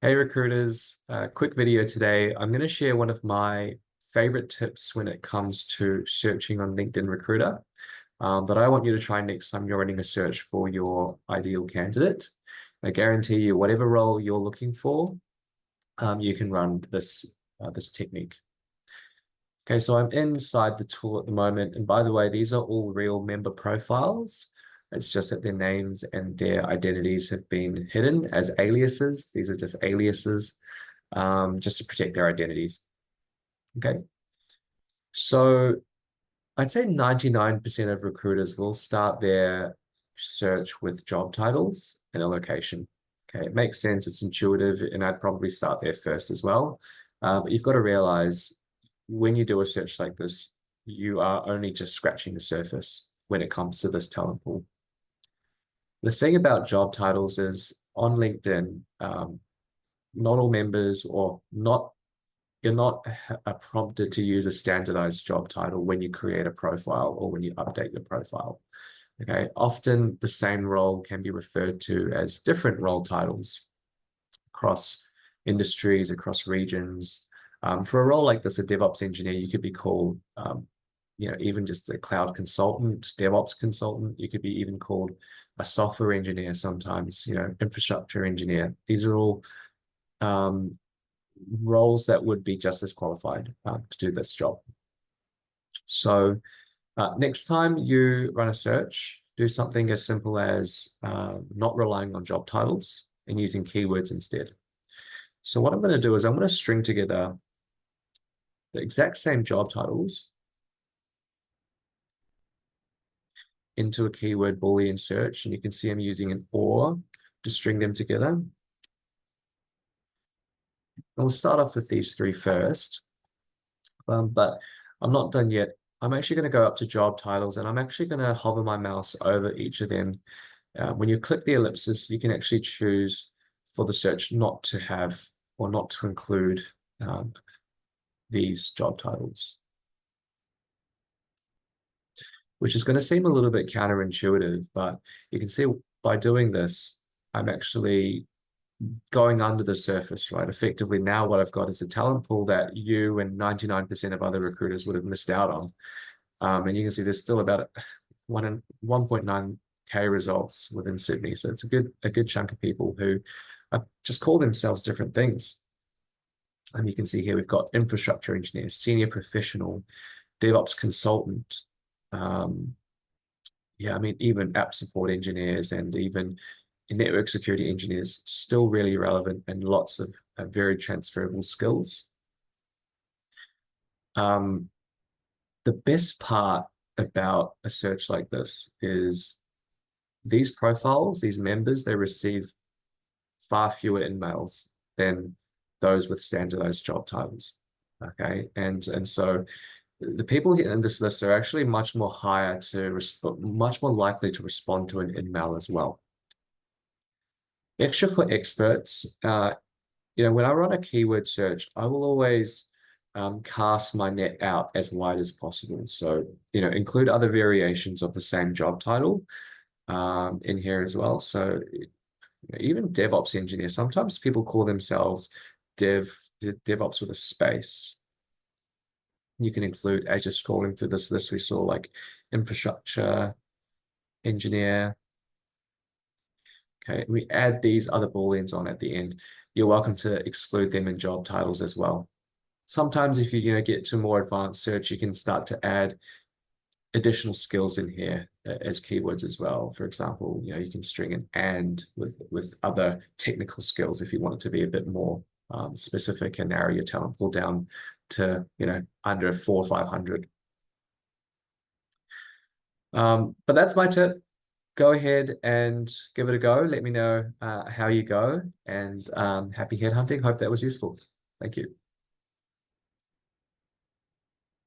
Hey recruiters, quick video today. I'm going to share one of my favorite tips when it comes to searching on LinkedIn Recruiter that I want you to try next time you're running a search for your ideal candidate. I guarantee you, whatever role you're looking for, you can run this technique. Okay, so I'm inside the tool at the moment, and by the way, these are all real member profiles. It's just that their names and their identities have been hidden as aliases. These are just aliases, just to protect their identities. Okay, so I'd say 99% of recruiters will start their search with job titles and a location. Okay, it makes sense, it's intuitive, and I'd probably start there first as well. But you've got to realize when you do a search like this, you are only just scratching the surface when it comes to this talent pool. The thing about job titles is on LinkedIn, not all members or not you're not prompted to use a standardized job title when you create a profile or when you update your profile. Okay, often the same role can be referred to as different role titles across industries, across regions. For a role like this, a DevOps engineer, you could be called, even just a cloud consultant, DevOps consultant. You could be even called a software engineer sometimes, infrastructure engineer. These are all roles that would be just as qualified to do this job. So next time you run a search, do something as simple as not relying on job titles and using keywords instead. So what I'm going to do is I'm going to string together the exact same job titles into a keyword Boolean search. And you can see I'm using an OR to string them together. And we'll start off with these three first, but I'm not done yet. I'm actually going to go up to job titles and I'm actually going to hover my mouse over each of them. When you click the ellipsis, you can actually choose for the search not to have or not to include these job titles, which is going to seem a little bit counterintuitive, but you can see by doing this, I'm actually going under the surface, right? Effectively, now what I've got is a talent pool that you and 99% of other recruiters would have missed out on. And you can see there's still about 1.9K results within Sydney. So it's a good chunk of people who just call themselves different things. And you can see here we've got infrastructure engineer, senior professional, DevOps consultant. Even app support engineers and even network security engineers, still really relevant and lots of very transferable skills. The best part about a search like this is these profiles, these members, they receive far fewer emails than those with standardized job titles. Okay, and so the people here in this list are actually much more much more likely to respond to an email as well. Extra for experts, when I run a keyword search, I will always cast my net out as wide as possible. So, include other variations of the same job title in here as well. So even DevOps engineer, sometimes people call themselves DevOps with a space. You can include, as you're scrolling through this list, we saw like infrastructure engineer. Okay, we add these other Booleans on at the end. You're welcome to exclude them in job titles as well. Sometimes if you get to more advanced search, you can start to add additional skills in here as keywords as well. For example, you can string an and with other technical skills if you want it to be a bit more specific and narrow your talent pool down to under 400 or 500. But that's my tip. Go ahead and give it a go. Let me know how you go, and happy headhunting. Hope that was useful. Thank you.